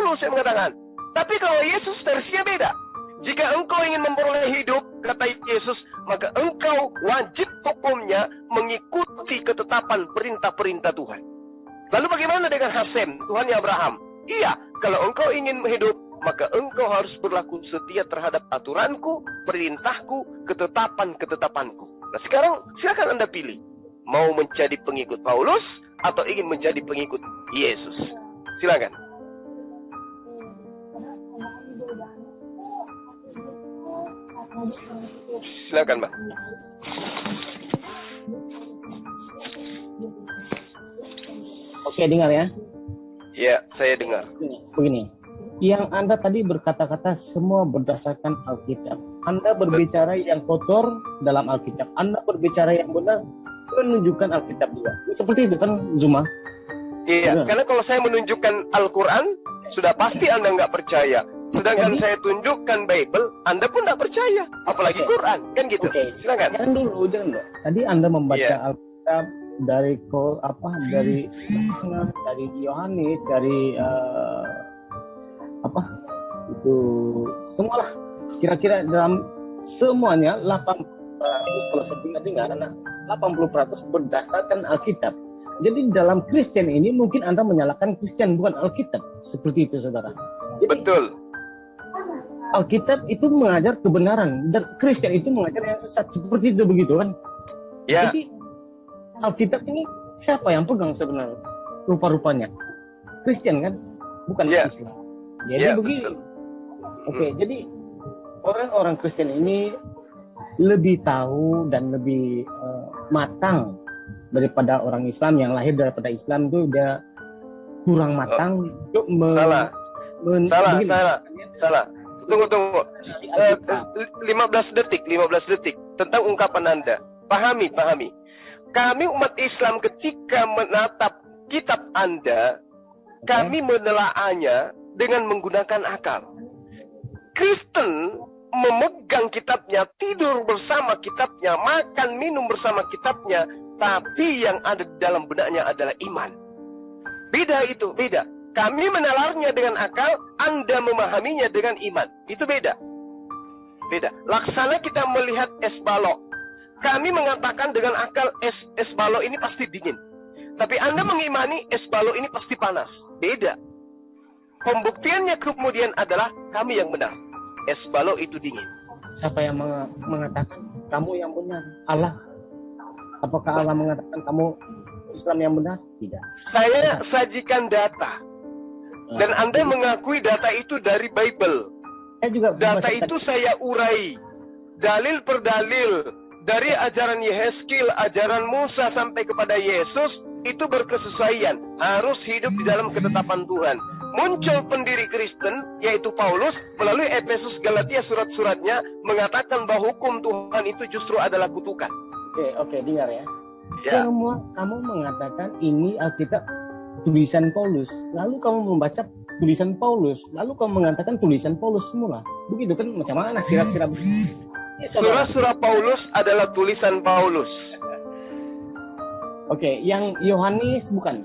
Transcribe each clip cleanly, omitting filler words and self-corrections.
Paulus yang mengatakan. Tapi kalau Yesus versinya beda. Jika engkau ingin memperoleh hidup, kata Yesus, maka engkau wajib hukumnya mengikuti ketetapan perintah-perintah Tuhan. Lalu bagaimana dengan Hasem, Tuhannya Abraham? Iya, kalau engkau ingin hidup, maka engkau harus berlaku setia terhadap aturanku, perintahku, ketetapan-ketetapanku. Nah sekarang silakan Anda pilih. Mau menjadi pengikut Paulus atau ingin menjadi pengikut Yesus? Silakan. Silakan, Mbak. Oke, dengar ya? Ya, saya dengar. Begini, yang Anda tadi berkata-kata semua berdasarkan Alkitab. Anda berbicara yang kotor dalam Alkitab. Anda berbicara yang benar menunjukkan Alkitab juga. Seperti itu kan, Zuma? Iya, karena kalau saya menunjukkan Al-Quran, sudah pasti Anda nggak percaya. Sedangkan saya tunjukkan Bible, Anda pun nggak percaya. Apalagi Quran, kan gitu. Silakan. Jangan dulu. Tadi Anda membaca Alkitab dari Yohanes, dari semualah. Kira-kira dalam semuanya 80%, kalau saya dengar 80% berdasarkan Alkitab. Jadi dalam Kristen ini mungkin Anda menyalahkan Kristen, bukan Alkitab. Seperti itu, saudara. Jadi, betul. Alkitab itu mengajar kebenaran dan Kristen itu mengajar yang sesat, seperti itu, begitu kan? Ya. Jadi Alkitab ini siapa yang pegang sebenarnya? Rupa-rupanya Kristen kan, bukan Islam. Jadi begini. Oke, jadi orang-orang Kristen ini lebih tahu dan lebih matang daripada orang Islam yang lahir daripada Islam itu udah kurang matang. Salah. Tunggu. 15 detik tentang ungkapan Anda. Pahami. Kami umat Islam ketika menatap kitab Anda, kami menelaahnya dengan menggunakan akal. Kristen memegang kitabnya, tidur bersama kitabnya, makan minum bersama kitabnya, tapi yang ada di dalam benaknya adalah iman. Beda itu, beda. Kami menalarnya dengan akal, Anda memahaminya dengan iman. Itu beda. Laksana kita melihat es balok. Kami mengatakan dengan akal es balok ini pasti dingin. Tapi Anda mengimani es balok ini pasti panas. Beda. Pembuktiannya kemudian adalah kami yang benar. Es balok itu dingin. Siapa yang mengatakan kamu yang benar? Allah. Apakah Allah mengatakan kamu Islam yang benar? Tidak. Saya sajikan data. Dan Anda mengakui data itu dari Bible. Data itu saya urai. Dalil per dalil. Dari ajaran Yehezkiel, ajaran Musa sampai kepada Yesus, itu berkesesuaian. Harus hidup di dalam ketetapan Tuhan. Muncul pendiri Kristen, yaitu Paulus, melalui Efesus, Galatia, surat-suratnya, mengatakan bahwa hukum Tuhan itu justru adalah kutukan. Oke, dengar ya. Semua kamu mengatakan ini Alkitab tulisan Paulus, lalu kamu membaca tulisan Paulus, lalu kamu mengatakan tulisan Paulus semula. Begitu kan, macam mana kira-kira? Surah-surah Paulus adalah tulisan Paulus. Oke, yang Yohanes bukan?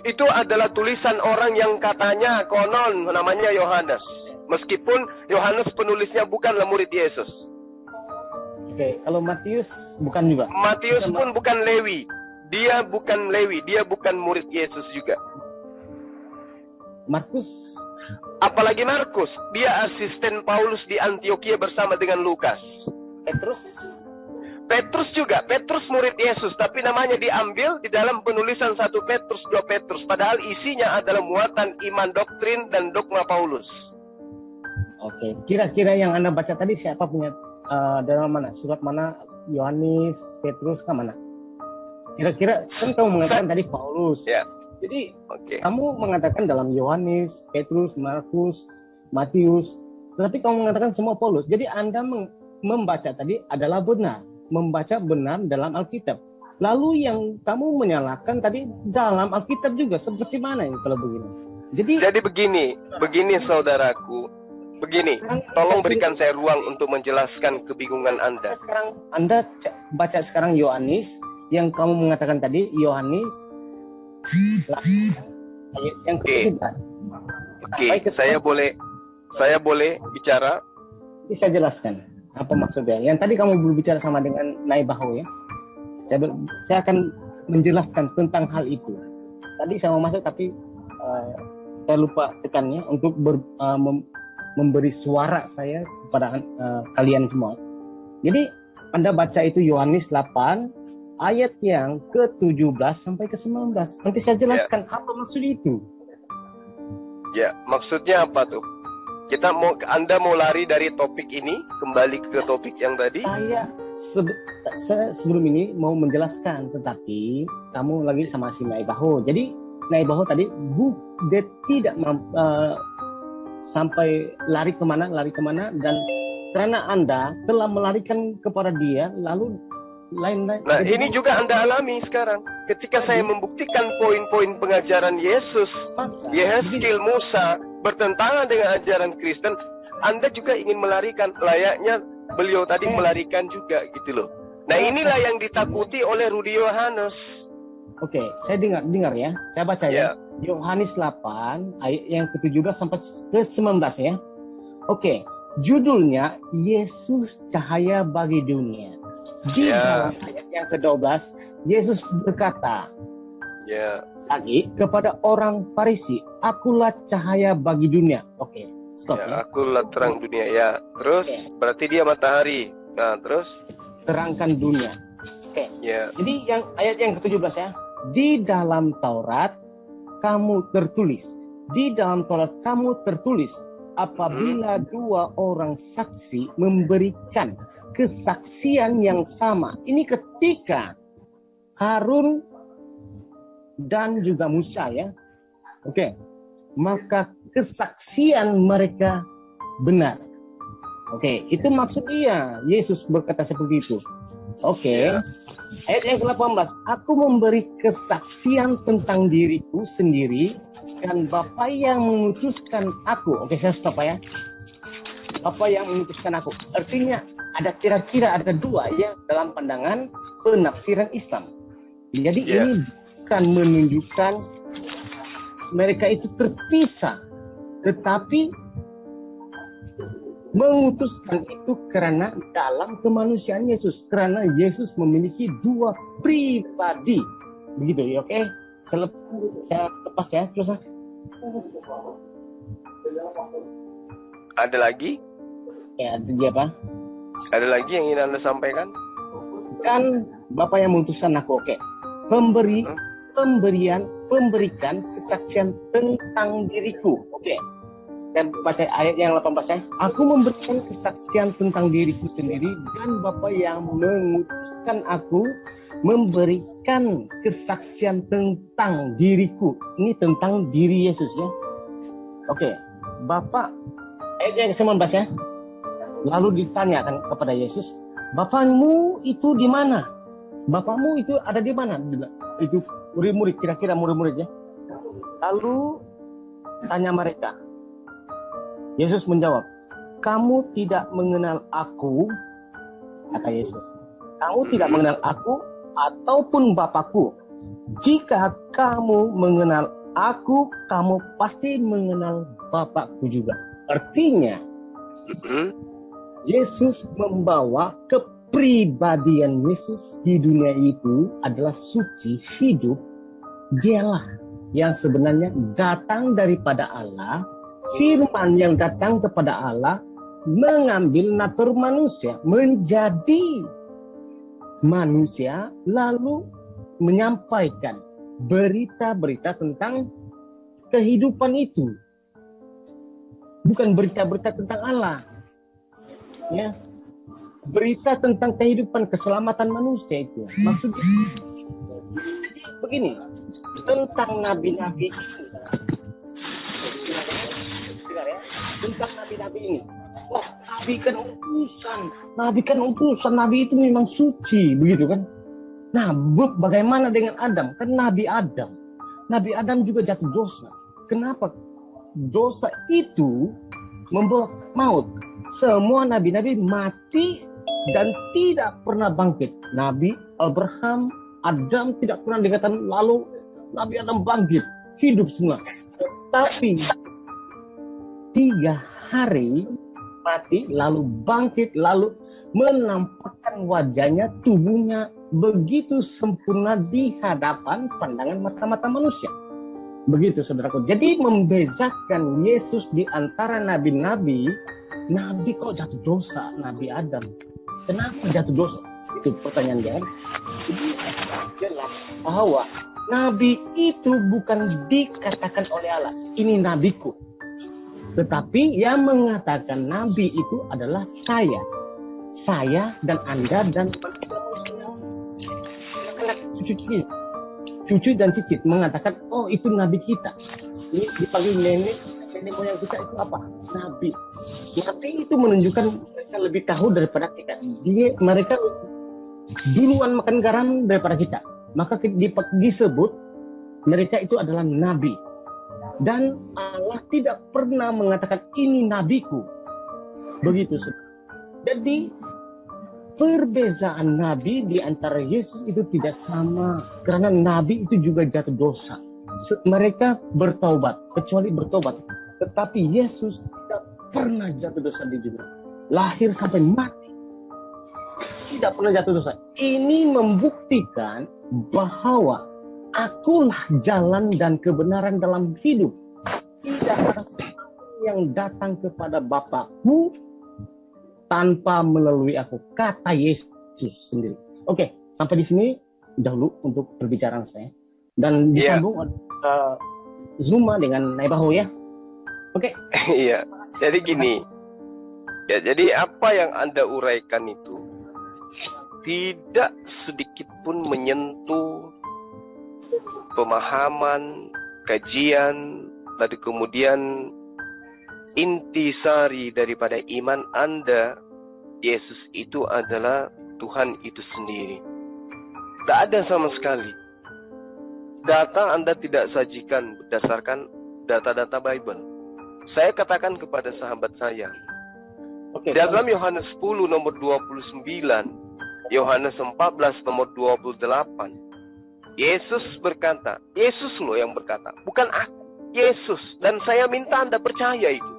Itu adalah tulisan orang yang katanya konon namanya Yohanes. Meskipun Yohanes penulisnya bukanlah murid Yesus. Oke, kalau Matius bukan juga? Matius pun bukan Lewi. Dia bukan Lewi, dia bukan murid Yesus juga. Markus? Apalagi Markus, dia asisten Paulus di Antioquia bersama dengan Lukas. Petrus juga, Petrus murid Yesus, tapi namanya diambil di dalam penulisan 1 Petrus, 2 Petrus. Padahal isinya adalah muatan iman, doktrin, dan dogma Paulus. Oke, kira-kira yang Anda baca tadi siapa punya, dalam mana? Surat mana? Yohanes, Petrus, ke mana? Kira-kira kan kamu mengatakan tadi Paulus. Jadi kamu mengatakan dalam Yohanes, Petrus, Markus, Matius, tetapi kamu mengatakan semua Paulus. Jadi Anda membaca tadi adalah benar, membaca benar dalam Alkitab. Lalu yang kamu menyalahkan tadi dalam Alkitab juga seperti mana ini kalau begini? Jadi begini saudaraku. Begini, tolong berikan saya ruang untuk menjelaskan kebingungan Anda. Sekarang Anda baca sekarang Yohanes. Yang kamu mengatakan tadi Yohanes ayat yang ke-17. Oke, saya boleh bicara. Bisa jelaskan apa maksudnya? Yang tadi kamu berbicara sama dengan Naibaho ya. Saya akan menjelaskan tentang hal itu. Tadi saya mau masuk tapi saya lupa tekannya untuk memberi suara saya kepada kalian semua. Jadi Anda baca itu Yohanes 8 ayat yang ke-17 sampai ke-19. Nanti saya jelaskan apa maksud itu. Ya, maksudnya apa tuh? Anda mau lari dari topik ini kembali ke topik yang tadi? Saya sebelum ini mau menjelaskan, tetapi kamu lagi sama si Naibaho. Jadi Naibaho tadi dia tidak sampai lari kemana dan karena Anda telah melarikan kepada dia, lalu lain-lain. Nah, ini juga Anda alami sekarang. Ketika saya membuktikan poin-poin pengajaran Yesus, Yehezkiel, Musa bertentangan dengan ajaran Kristen, Anda juga ingin melarikan, layaknya beliau tadi melarikan juga gitu loh. Nah, inilah yang ditakuti oleh Rudi Yohanes. Oke, saya dengar ya. Saya baca ya. Yohanes 8 ayat yang ke-17 sampai ke-19 ya. Oke, judulnya Yesus cahaya bagi dunia. Di dalam ayat yang ke-12 Yesus berkata lagi kepada orang Farisi, akulah cahaya bagi dunia. Oke, stop ya. Akulah terang dunia ya. Terus berarti dia matahari. Nah, terus terangkan dunia. Oke. Jadi yang ayat yang ke-17 ya. Di dalam Taurat kamu tertulis. Di dalam Taurat kamu tertulis apabila dua orang saksi memberikan kesaksian yang sama. Ini ketika Harun dan juga Musa ya. Oke. Maka kesaksian mereka benar. Oke, itu maksud dia. Yesus berkata seperti itu. Oke. Ayat yang ke-18, aku memberi kesaksian tentang diriku sendiri dan Bapa yang mengutuskan aku. Oke, saya stop ya. Bapa yang mengutuskan aku. Artinya kira-kira ada dua ya dalam pandangan penafsiran Islam. Jadi ini bukan menunjukkan mereka itu terpisah, tetapi mengutuskan itu karena dalam kemanusiaan Yesus, karena Yesus memiliki dua pribadi. Begitu ya, oke? Saya lepas ya, terus. Ada lagi? Ya, ada apa? Ada lagi yang ingin Anda sampaikan? Dan Bapa yang mengutuskan aku, oke. Memberikan kesaksian tentang diriku, oke. Dan baca ayat yang 18 ya. Aku memberikan kesaksian tentang diriku sendiri dan Bapa yang mengutuskan aku memberikan kesaksian tentang diriku. Ini tentang diri Yesus ya. Oke. Bapa, ayat yang 19 ya. Lalu ditanyakan kepada Yesus, Bapamu itu di mana? Bapamu itu ada di mana? Itu murid-murid, kira-kira murid-murid ya. Lalu tanya mereka. Yesus menjawab, kamu tidak mengenal aku, kata Yesus. Kamu tidak mengenal aku ataupun Bapakku. Jika kamu mengenal aku, kamu pasti mengenal Bapakku juga. Artinya, Yesus membawa kepribadian Yesus di dunia itu adalah suci, hidup. Dialah yang sebenarnya datang daripada Allah. Firman yang datang kepada Allah mengambil natur manusia, menjadi manusia, lalu menyampaikan berita-berita tentang kehidupan itu. Bukan berita-berita tentang Allah. Ya. Berita tentang kehidupan keselamatan manusia itu. Maksudnya begini, tentang nabi-nabi tentang nabi-nabi ini. Wah, nabi kan utusan, nabi itu memang suci, begitu kan? Nah, bagaimana dengan Adam? Kan Nabi Adam juga jatuh dosa. Kenapa? Dosa itu membawa maut. Semua nabi-nabi mati dan tidak pernah bangkit. Nabi Abraham, Adam tidak pernah dikatakan, lalu Nabi Adam bangkit, hidup semua. Tapi 3 hari mati, lalu bangkit, lalu menampakkan wajahnya, tubuhnya begitu sempurna di hadapan pandangan mata-mata manusia. Begitu saudaraku. Jadi membezakan Yesus di antara nabi-nabi, nabi kok jatuh dosa, Nabi Adam. Kenapa jatuh dosa? Itu pertanyaan dia. Jadi jelas bahwa nabi itu bukan dikatakan oleh Allah, ini nabiku. Tetapi yang mengatakan nabi itu adalah saya dan Anda dan anak cucu dan cicit mengatakan, oh itu nabi kita. Ini dipanggil nenek moyang kita itu apa? Nabi. Nabi itu menunjukkan mereka lebih tahu daripada kita. Mereka duluan makan garam daripada kita. Maka disebut mereka itu adalah nabi. Dan Allah tidak pernah mengatakan ini nabiku. Begitu. Jadi perbezaan nabi di antara Yesus itu tidak sama. Karena nabi itu juga jatuh dosa. Mereka bertaubat, kecuali bertobat. Tetapi Yesus tidak pernah jatuh dosa di dunia. Lahir sampai mati. Tidak pernah jatuh dosa. Ini membuktikan bahwa akulah jalan dan kebenaran dalam hidup. Tidak ada seorang yang datang kepada Bapakku tanpa melalui aku. Kata Yesus sendiri. Oke, sampai di sini dahulu untuk perbicaraan saya. Dan disambung Zuma dengan Naibaho ya. Oke. Iya. Jadi gini. Ya, jadi apa yang Anda uraikan itu tidak sedikit pun menyentuh pemahaman, kajian, lalu kemudian intisari daripada iman Anda, Yesus itu adalah Tuhan itu sendiri. Tidak ada sama sekali. Data Anda tidak sajikan berdasarkan data-data Bible. Saya katakan kepada sahabat saya, dalam Yohanes 10 nomor 29, Yohanes 14 nomor 28, Yesus berkata, Yesus loh yang berkata, bukan aku, Yesus. Dan saya minta Anda percaya itu.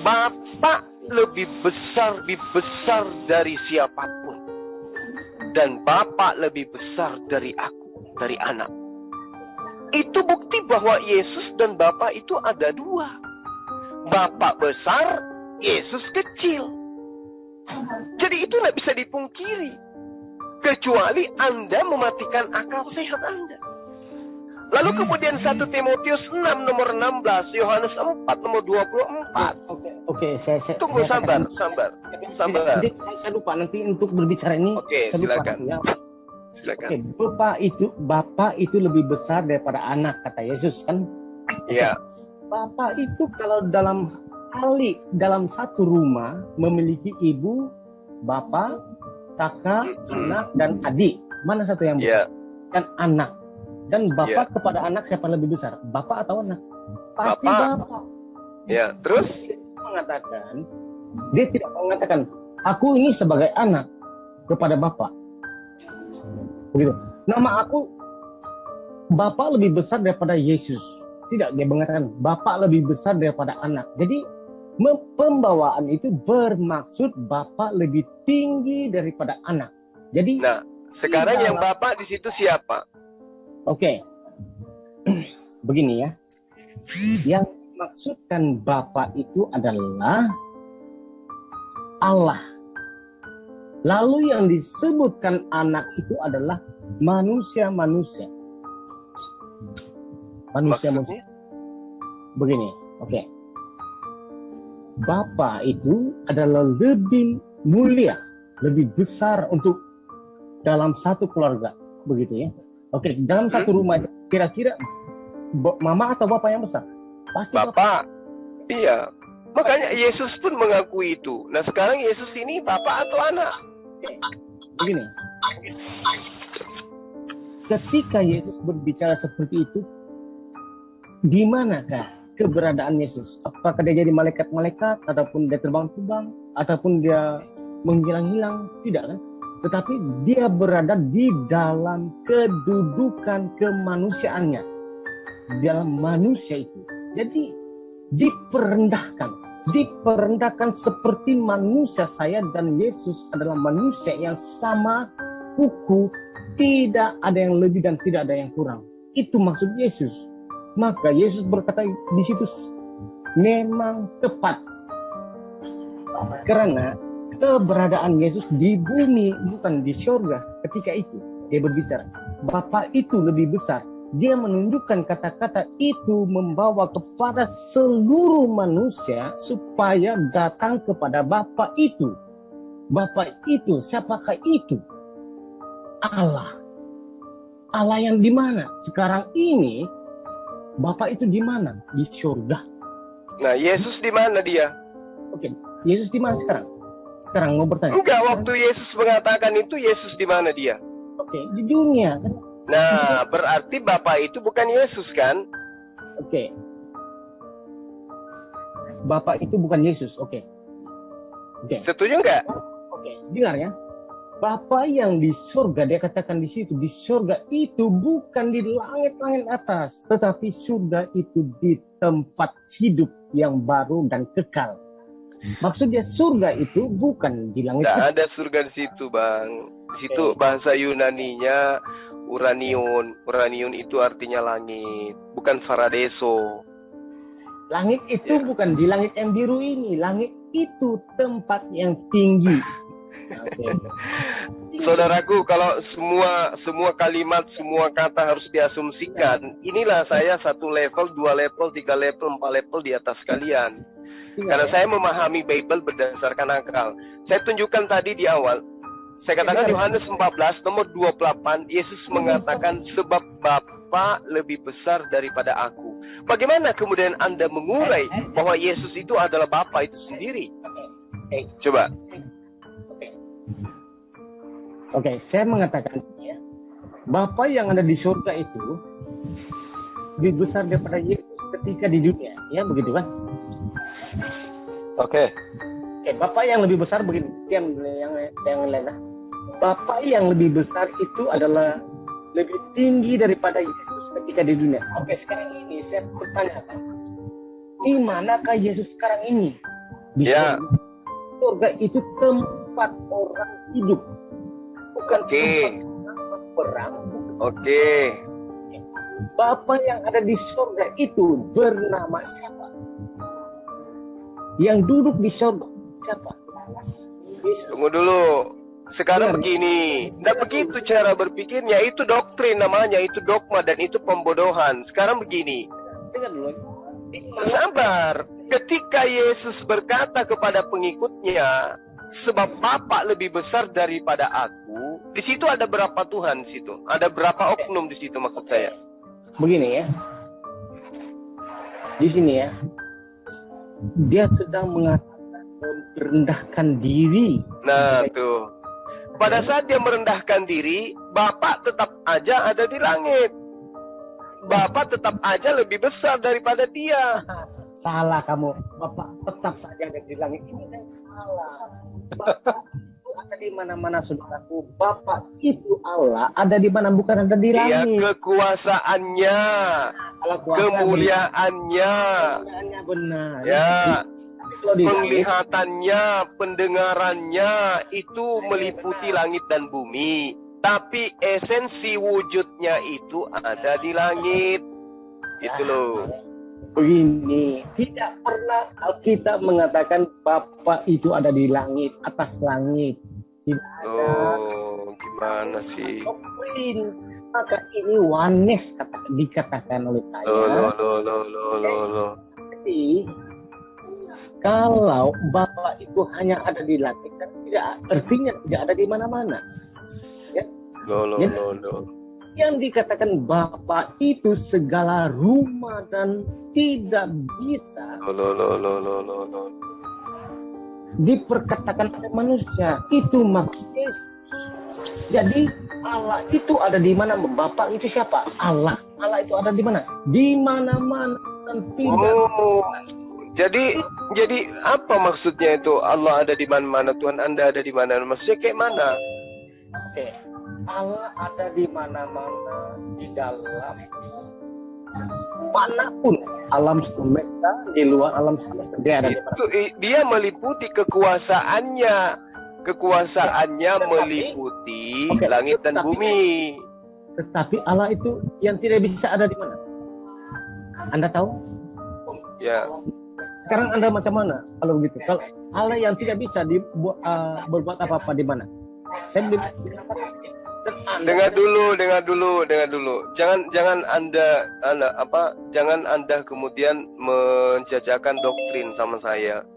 Bapa lebih besar dari siapapun. Dan Bapa lebih besar dari aku, dari anak. Itu bukti bahwa Yesus dan Bapa itu ada dua. Bapa besar, Yesus kecil. Jadi itu tidak bisa dipungkiri. Kecuali Anda mematikan akal sehat Anda. Lalu kemudian 1 Timotius 6 nomor 16, Yohanes 4 nomor 24. Oke, saya tunggu, sabar. Jadi saya lupa nanti untuk berbicara ini. Oke, silakan. Oke, Bapa itu lebih besar daripada anak, kata Yesus kan? Iya. Bapa itu kalau dalam satu rumah memiliki ibu, bapak, kakak, anak, dan adik. Mana satu yang besar? Dan anak. Dan bapak kepada anak siapa lebih besar? Bapak atau anak? Pasti bapak. Ya, terus? Dia tidak mengatakan, aku ini sebagai anak kepada bapak. Begitu. Nama aku, bapak lebih besar daripada Yesus. Tidak, dia mengatakan, bapak lebih besar daripada anak. Jadi, pembawaan itu bermaksud bapak lebih tinggi daripada anak. Jadi, nah, sekarang yang bapak di situ siapa? Oke. Begini ya. Yang dimaksudkan bapak itu adalah Allah. Lalu yang disebutkan anak itu adalah manusia-manusia. Manusia-manusia. Begini, oke. Bapa itu adalah lebih mulia, lebih besar untuk dalam satu keluarga, begitu ya. Oke, dalam satu rumah kira-kira mama atau bapak yang besar? Pasti bapak. Iya. Makanya Yesus pun mengakui itu. Nah, sekarang Yesus ini bapak atau anak? Begini. Ketika Yesus berbicara seperti itu, di manakah keberadaan Yesus? Apakah dia jadi malaikat-malaikat, ataupun dia terbang-terbang, ataupun dia menghilang-hilang? Tidak kan? Tetapi dia berada di dalam kedudukan kemanusiaannya. Dalam manusia itu. Jadi diperendahkan seperti manusia. Saya dan Yesus adalah manusia yang sama kuku, tidak ada yang lebih dan tidak ada yang kurang. Itu maksud Yesus. Maka Yesus berkata di situ memang tepat, karena keberadaan Yesus di bumi bukan di surga. Ketika itu dia berbicara Bapa itu lebih besar. Dia menunjukkan kata-kata itu membawa kepada seluruh manusia supaya datang kepada Bapa itu. Bapa itu, siapakah itu? Allah. Allah yang di mana? Sekarang ini Bapa itu di mana? Di surga. Nah, Yesus di mana dia? Oke, Yesus di mana sekarang? Sekarang mau bertanya. Enggak, waktu Yesus mengatakan itu, Yesus di mana dia? Oke, di dunia. Nah, berarti Bapa itu bukan Yesus kan? Oke. Bapa itu bukan Yesus. Oke. Oke. Setuju enggak? Oke, dengar ya. Bapa yang di surga, dia katakan di situ, di surga itu bukan di langit-langit atas, tetapi surga itu di tempat hidup yang baru dan kekal. Maksudnya surga itu bukan di langit. Nggak ada surga di situ, Bang. Di situ bahasa Yunaninya uranion. Uranion itu artinya langit, bukan Faradeso. Langit itu bukan di langit yang biru ini. Langit itu tempat yang tinggi. Okay. Saudaraku, kalau semua kalimat, semua kata harus diasumsikan, inilah saya 1 level, 2 level, 3 level, 4 level di atas kalian. Karena saya memahami Bible berdasarkan akal. Saya tunjukkan tadi di awal. Saya katakan Yohanes 14 nomor 28, Yesus mengatakan sebab Bapa lebih besar daripada aku. Bagaimana kemudian Anda mengurai bahwa Yesus itu adalah Bapa itu sendiri? Coba. Oke, saya mengatakan ya, Bapa yang ada di surga itu lebih besar daripada Yesus ketika di dunia, ya begitu kan? Oke, Bapa yang lebih besar begitu yang lain. Bapa yang lebih besar itu adalah lebih tinggi daripada Yesus ketika di dunia. Oke, sekarang ini saya bertanya, di manakah Yesus sekarang ini? Di surga. Surga itu tempat orang hidup. Bukan tempat perang. Oke. Bapa yang ada di surga itu bernama siapa? Yang duduk di surga siapa? Tunggu dulu. Sekarang begini, tidak begitu cara berpikirnya. Itu doktrin namanya, itu dogma dan itu pembodohan. Sekarang begini. Dengar dulu. Sabar. Ketika Yesus berkata kepada pengikutnya, sebab Bapa lebih besar daripada aku, di situ ada berapa Tuhan di situ? Ada berapa oknum di situ maksud saya? Begini ya. Di sini ya. Dia sedang mengatakan merendahkan diri. Nah, tuh. Pada saat dia merendahkan diri, Bapa tetap aja ada di langit. Bapa tetap aja lebih besar daripada dia. Salah kamu. Bapak tetap saja ada di langit. Ini kan salah. Bapak itu ada di mana-mana, saudaraku. Bapak itu Allah ada di mana, bukan ada di langit. Iya, kekuasaannya, kemuliaannya, benar. ya, penglihatannya, pendengarannya itu meliputi langit dan bumi. Tapi esensi wujudnya itu ada di langit. Itu loh. Begini, tidak pernah Alkitab mengatakan Bapa itu ada di langit, atas langit. Tidak ada. Oh, gimana sih? Doktrin. Maka ini wanes dikatakan oleh saya. Loh. Jadi, kalau Bapa itu hanya ada di langit, kan tidak artinya tidak ada di mana-mana. Ya? Loh. Yang dikatakan Bapa itu segala rumah dan tidak bisa diperkatakan oleh manusia. Itu maksudnya. Jadi Allah itu ada di mana? Bapa itu siapa? Allah. Allah itu ada di mana? Di mana-mana dan tidak. Jadi apa maksudnya itu? Allah ada di mana-mana, Tuhan Anda ada di mana? Maksudnya kayak mana? Oke. Allah ada di mana-mana, di dalam manapun alam semesta, di luar alam semesta dia ada di mana? Itu dia meliputi kekuasaannya. Kekuasaannya meliputi langit dan bumi. Tetapi Allah itu yang tidak bisa ada di mana? Anda tahu? Ya. Sekarang Anda macam mana kalau begitu? Kalau Allah yang tidak bisa berbuat apa-apa di mana? Saya belum. Dengar dulu. Jangan Anda kemudian menjajakan doktrin sama saya.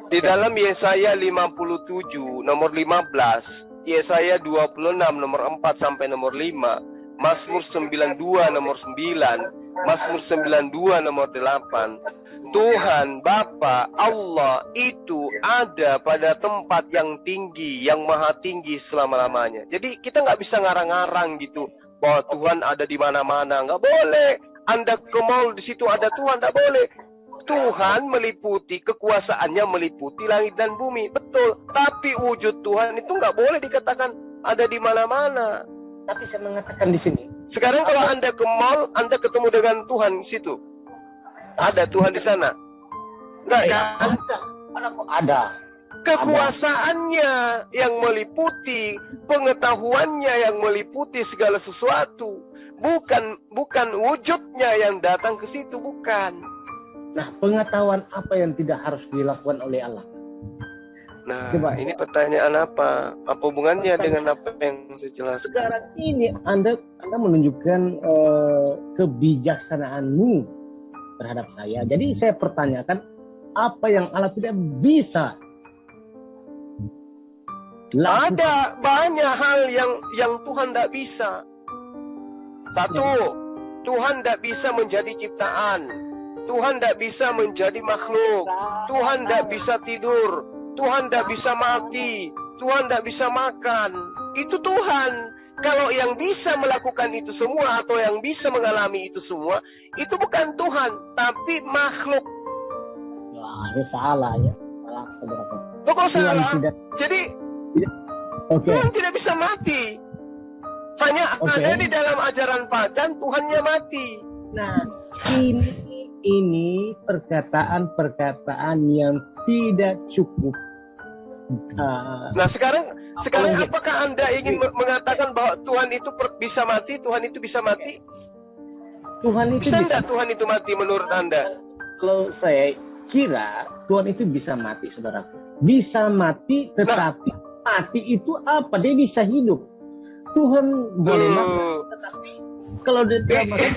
Di dalam Yesaya 57 nomor 15, Yesaya 26 nomor 4 sampai nomor 5, Mazmur 92 nomor 9, Mazmur 92 nomor 8. Tuhan Bapa Allah itu ada pada tempat yang tinggi, yang maha tinggi selama-lamanya. Jadi kita nggak bisa ngarang-ngarang gitu bahwa Tuhan ada di mana-mana. Nggak boleh. Anda ke mall, di situ ada Tuhan, nggak boleh. Tuhan meliputi, kekuasaannya meliputi langit dan bumi, betul. Tapi wujud Tuhan itu nggak boleh dikatakan ada di mana-mana. Tapi saya mengatakan di sini. Sekarang kalau Anda ke mall, Anda ketemu dengan Tuhan di situ. Ada Tuhan di sana? Enggak kan? Ada. Kekuasaannya yang meliputi, pengetahuannya yang meliputi segala sesuatu. Bukan wujudnya yang datang ke situ, bukan. Nah, pengetahuan apa yang tidak harus dilakukan oleh Allah? Nah, coba. Ini pertanyaan apa? Apa hubungannya dengan apa yang saya jelaskan? Sekarang ini Anda menunjukkan kebijaksanaanmu terhadap saya. Jadi saya pertanyakan apa yang Allah tidak bisa lakukan? Ada banyak hal yang Tuhan tidak bisa. Satu, Tuhan tidak bisa menjadi ciptaan. Tuhan tidak bisa menjadi makhluk. Tuhan tidak bisa tidur. Tuhan tidak bisa mati. Tuhan tidak bisa makan. Itu Tuhan. Kalau yang bisa melakukan itu semua atau yang bisa mengalami itu semua, itu bukan Tuhan, tapi makhluk. Wah, ini salah ya. Salah, saudara. Kok salah? Tidak. Jadi Okay. Tuhan tidak bisa mati. Hanya ada di dalam ajaran pagan Tuhannya mati. Nah, ini perkataan-perkataan yang tidak cukup. Nah sekarang apakah Anda ingin mengatakan bahwa Tuhan itu bisa mati? Tuhan itu bisa mati? Tuhan itu bisa enggak Tuhan itu mati menurut Anda? Kalau saya kira Tuhan itu bisa mati, saudara. Bisa mati, tetapi mati itu apa? Dia bisa hidup. Tuhan boleh mati, tetapi kalau dia tidak mati.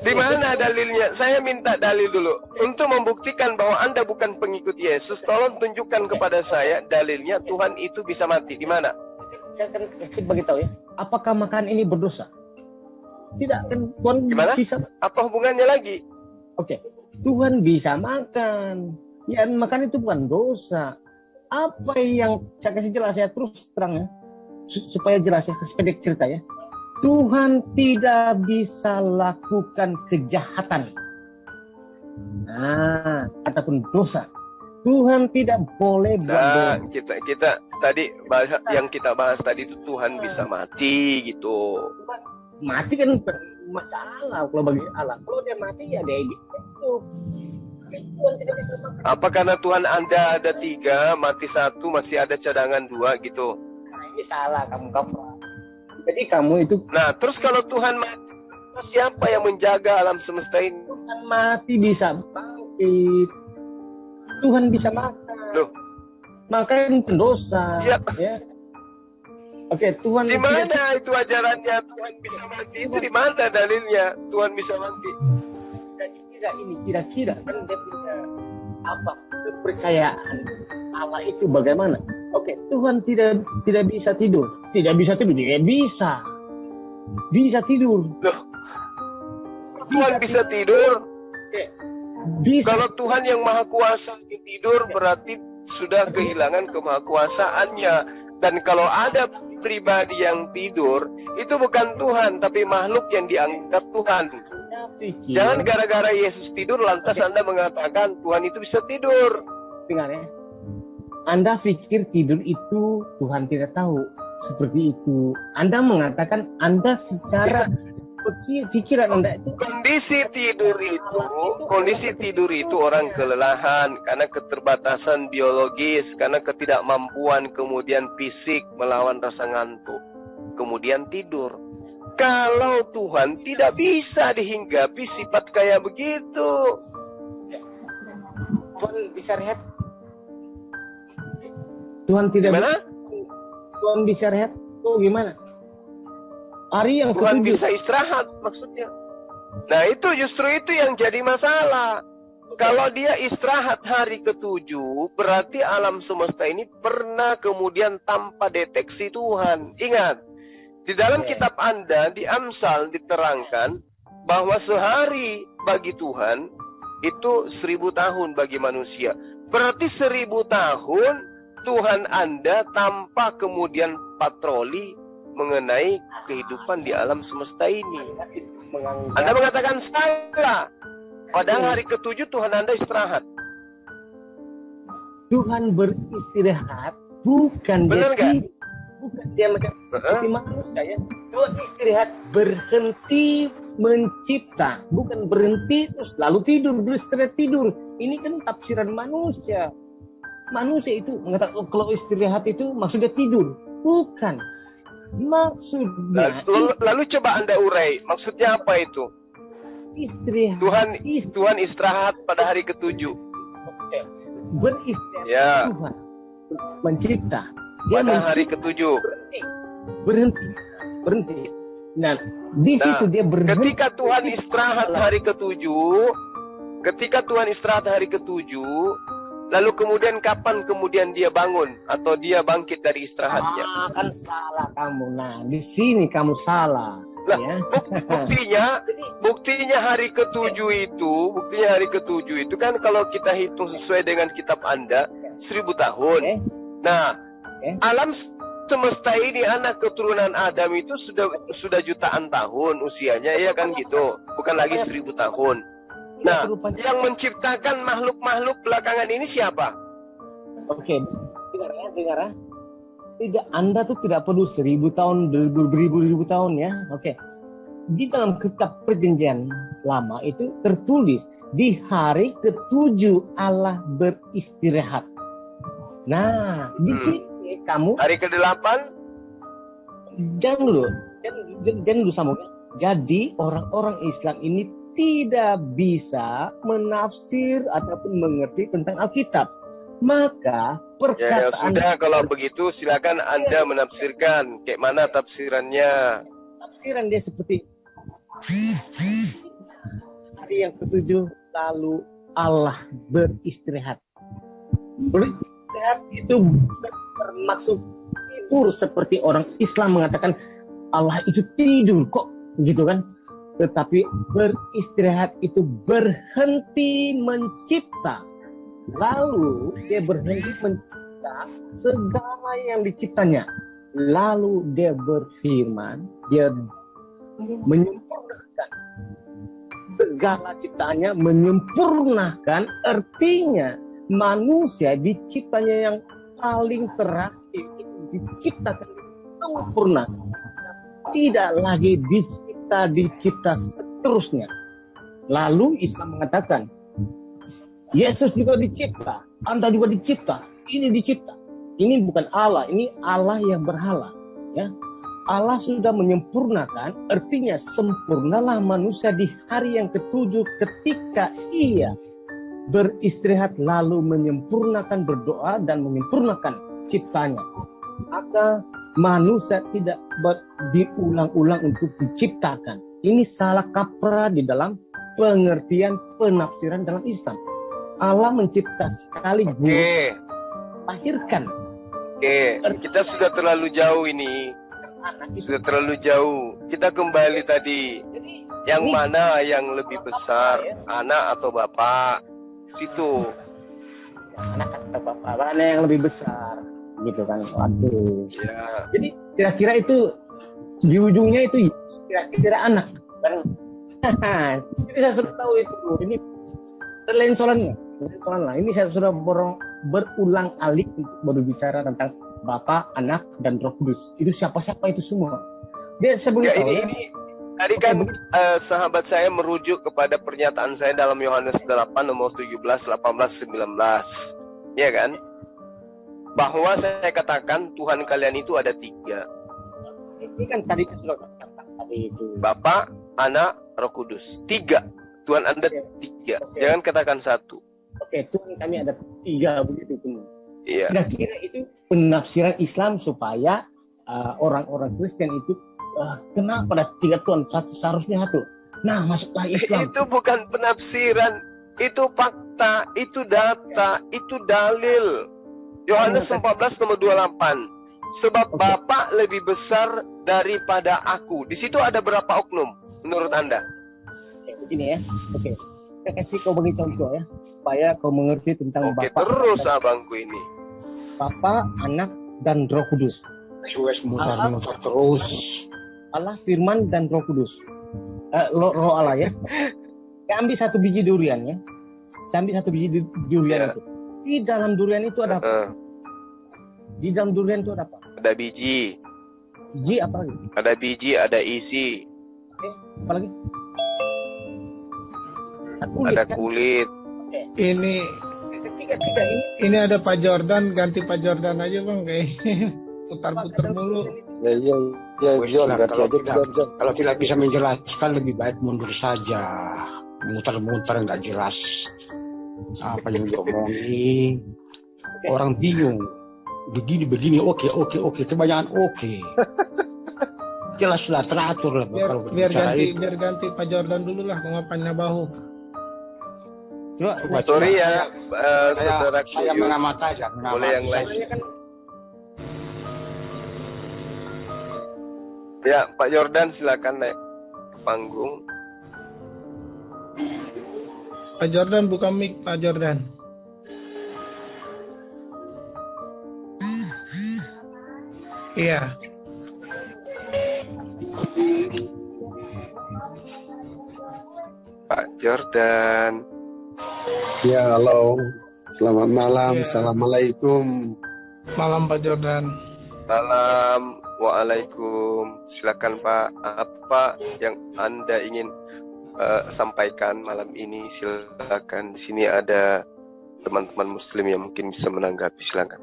Di mana dalilnya? Saya minta dalil dulu. Untuk membuktikan bahwa Anda bukan pengikut Yesus, tolong tunjukkan kepada saya dalilnya Tuhan itu bisa mati. Di mana? Saya akan kasih beritahu ya. Apakah makan ini berdosa? Tidak, kan Tuhan gimana? Bisa. Apa hubungannya lagi? Oke. Tuhan bisa makan. Ya, makan itu bukan dosa. Apa yang saya kasih jelas ya, terus terang ya. Supaya jelas ya, sepedek cerita ya. Tuhan tidak bisa lakukan kejahatan. Nah, ataupun dosa. Tuhan tidak boleh buat dosa. Kita tadi yang kita bahas tadi itu Tuhan bisa mati gitu. Mati kan masalah kalau bagi Allah. Kalau dia mati ya dia hidup. Tuhan tidak bisa makan. Apa karena Tuhan Anda ada 3, mati 1, masih ada cadangan 2 gitu? Nah, ini salah kamu. Jadi kamu itu. Nah, terus kalau Tuhan mati, siapa yang menjaga alam semesta ini? Tuhan mati bisa bangkit. Tuhan bisa makan. Loh, makan itu dosa. Ya. Oke, Tuhan. Di mana itu ajarannya Tuhan bisa mati? Itu di mana dalilnya Tuhan bisa mati? Kira-kira kan dia punya apa kepercayaan Allah itu bagaimana? Oke, Tuhan tidak bisa tidur. Tidak bisa tidur, dia bisa. Bisa tidur. Loh, Tuhan bisa tidur? Oke. Bisa. Kalau Tuhan yang maha kuasa tidur, berarti sudah kehilangan kemahakuasaannya. Dan kalau ada pribadi yang tidur, itu bukan Tuhan, tapi makhluk yang dianggap Tuhan. Jangan gara-gara Yesus tidur, lantas Anda mengatakan Tuhan itu bisa tidur. Dengar ya. Anda pikir tidur itu Tuhan tidak tahu. Seperti itu. Anda mengatakan Anda secara pikiran Anda itu kondisi tidur itu orang kelelahan karena keterbatasan biologis, karena ketidakmampuan kemudian fisik melawan rasa ngantuk, kemudian tidur. Kalau Tuhan tidak bisa dihinggapi sifat kayak begitu. Tuhan bisa rehat. Tuhan tidak Gimana? Tuhan bisa rehat. Oh gimana? Hari yang Tuhan ketujuh. bisa istirahat maksudnya. Nah itu justru itu yang jadi masalah. Kalau dia istirahat hari ketujuh, berarti alam semesta ini pernah kemudian tanpa deteksi Tuhan. Ingat, di dalam kitab Anda, di Amsal diterangkan bahwa sehari bagi Tuhan itu 1000 tahun bagi manusia. Berarti 1000 tahun Tuhan Anda tanpa kemudian patroli mengenai kehidupan di alam semesta ini. Anda mengatakan salah. Padahal hari ketujuh Tuhan Anda istirahat. Tuhan beristirahat bukan Benar nggak? Bukan dia macam si manusia ya. Tuhan istirahat berhenti mencipta, bukan berhenti terus lalu tidur, beristirahat tidur. Ini kan tafsiran manusia. Manusia itu mengatakan kalau istirahat itu maksudnya tidur, bukan. Maksudnya Lalu coba Anda urai, maksudnya apa itu? istirahat. Tuhan istirahat pada hari ketujuh. Beristirahat Ya. Tuhan mencipta. Pada hari ketujuh. Berhenti. Nah, di situ dia berhenti. Ketika Tuhan istirahat hari ketujuh, lalu kemudian kapan kemudian dia bangun atau dia bangkit dari istirahatnya? Kan salah kamu. Nah, di sini kamu salah. Lah, Ya. buktinya hari ketujuh itu kan kalau kita hitung sesuai dengan kitab Anda 1000 tahun. Oke. Nah, alam semesta ini anak keturunan Adam itu sudah jutaan tahun usianya, ya kan gitu, bukan lagi 1000 tahun. Nah, yang menciptakan makhluk-makhluk belakangan ini siapa? Oke, dengar ya. Tidak, Anda tuh tidak perlu 1000 tahun, beribu-ribu tahun ya. Oke. Di dalam kitab Perjanjian Lama itu tertulis di hari ketujuh Allah beristirahat. Nah, di sini kamu Hari ke-8? jangan dulu sambung. Jadi orang-orang Islam ini tidak bisa menafsir ataupun mengerti tentang Alkitab. Maka Ya perkataan sudah, kalau begitu silakan Anda menafsirkan. Kayak mana tafsirannya? tafsiran dia seperti hari yang ketujuh lalu Allah beristirahat. Beristirahat itu bermaksud tidur seperti orang Islam mengatakan Allah itu tidur kok gitu kan. Tetapi beristirahat itu berhenti mencipta. Lalu dia berhenti mencipta segala yang diciptanya. Lalu dia berfirman, dia menyempurnakan segala ciptaannya, menyempurnakan artinya manusia diciptanya yang paling terakhir, diciptakan sempurna, tidak lagi dicipta seterusnya. Lalu Islam mengatakan Yesus juga dicipta, Anda juga dicipta, ini dicipta. Ini bukan Allah, ini Allah yang berhala. Ya, Allah sudah menyempurnakan, artinya sempurnalah manusia di hari yang ketujuh ketika ia beristirahat lalu menyempurnakan berdoa dan menyempurnakan ciptanya. Maka manusia tidak diulang-ulang untuk diciptakan. Ini salah kaprah di dalam pengertian penafsiran dalam Islam. Allah mencipta sekaligus lahirkan. Kita sudah terlalu jauh ini. Sudah terlalu jauh. Kita kembali tadi. Yang mana yang lebih besar, anak atau bapak? Situ. Anak atau bapak, mana yang lebih besar? Gitu kan. Waduh. Ya. Jadi kira-kira itu di ujungnya itu kira-kira anak. Jadi saya sudah tahu itu. Ini lain soalnya. Ini saya sudah berulang alik untuk berbicara tentang Bapa, Anak, dan Roh Kudus. Itu siapa-siapa itu semua. Dia sebelum Ya, tahu ini Tadi kan sahabat saya merujuk kepada pernyataan saya dalam Yohanes 8 nomor 17, 18, 19. Ya kan? Bahwa saya katakan Tuhan kalian itu ada 3. Ini kan tadi sudah katakan tadi itu. Bapa, Anak, Roh Kudus. 3. Tuhan Anda 3. Jangan katakan 1. Oke, Tuhan kami ada 3 begitu pun. Iya. Kira-kira itu penafsiran Islam supaya orang-orang Kristen itu kena pada 3 Tuhan, satu seharusnya 1. Nah, masuklah Islam. Itu bukan penafsiran, itu fakta, itu data, itu dalil. Yohanes 14 nomor 28. Sebab Bapa lebih besar daripada aku. Di situ ada berapa oknum menurut Anda? Oke, begini ya. Oke. Saya kasih kau bagi contoh ya, supaya kau mengerti tentang Oke, Bapa. terus abangku ini. Bapa, Anak, dan Roh Kudus. Sues mutar-mutar terus. Allah, Firman, dan Roh Kudus. Roh Allah ya. Saya ambil 1 biji durian ya. Saya ambil 1 biji durian itu. Di dalam durian itu ada apa? Di dalam durian itu ada apa? Ada biji. Biji apa lagi? Ada biji, ada isi. Apa lagi? Kulit, ada kan? kulit. Ini Ketiga ini. ini ada Pak Jordan, ganti Pak Jordan aja bang, kayak putar-putar mulu. Ya, John, kalau tidak bisa menjelaskan lebih baik mundur saja, muter-muter nggak jelas apa yang diomongin, orang bingung. Begini, oke, kebanyakan oke. Jelaslah, teratur lah kalau Biar berbicara itu. ganti Pak Jordan dulu lah, ngapain nabahu. Sorry ya, saudara saya mengamati aja. Boleh yang lain. Kan, Ya, Pak Jordan silakan naik ke panggung. Pak Jordan buka mic, Pak Jordan. Iya. Pak Jordan. Ya, halo. Selamat malam. Ya. Assalamualaikum. Malam Pak Jordan. Malam. Waalaikum. Silakan Pak. Apa yang Anda ingin sampaikan malam ini? Silakan. Di sini ada teman-teman Muslim yang mungkin bisa menanggapi. Silakan.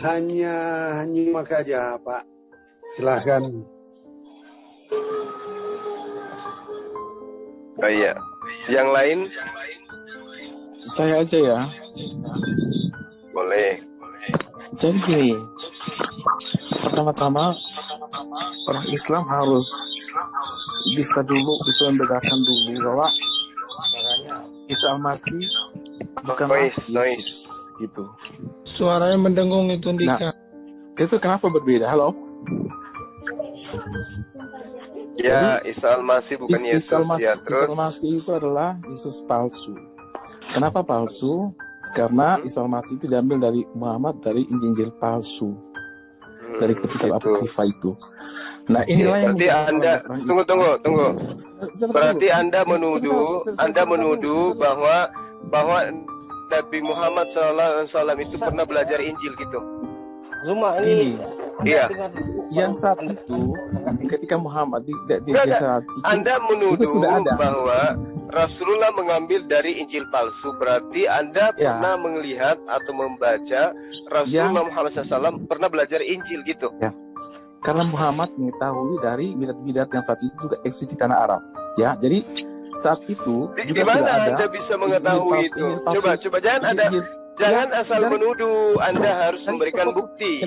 Hanya nyimak aja, Pak. Silahkan. Oh iya. Yang lain? Saya aja ya. Boleh. Jadi gini, pertama-tama orang Islam harus bisa membedakan dulu bahwa Isa Al-Masih bukanlah Yesus gitu. Suaranya mendengung itu Ndika. Nah, itu kenapa berbeda? Halo? Ya, Isa Al-Masih bukan Yesus. Ya, terus. Isa Al-Masih itu adalah Yesus palsu. Kenapa palsu? Karena Isa Al-Masih itu diambil dari Muhammad dari Injil palsu. Dari kitab Apokrifa itu. Nah, inilah yang berarti Anda tunggu. Berarti Anda menuduh bahwa Nabi Muhammad SAW itu pernah belajar Injil gitu. Zuma ini. Iya. Yang saat itu ketika Muhammad di saat itu, Anda menuduh sudah ada bahwa Rasulullah mengambil dari Injil palsu. Berarti Anda pernah melihat atau membaca Rasulullah Muhammad SAW pernah belajar Injil gitu. Ya. Karena Muhammad mengetahui dari bidat-bidat yang saat itu juga eksis di tanah Arab. Ya, jadi saat itu di mana Anda bisa mengetahui itu? Coba jangan asal menuduh. Anda harus memberikan bukti.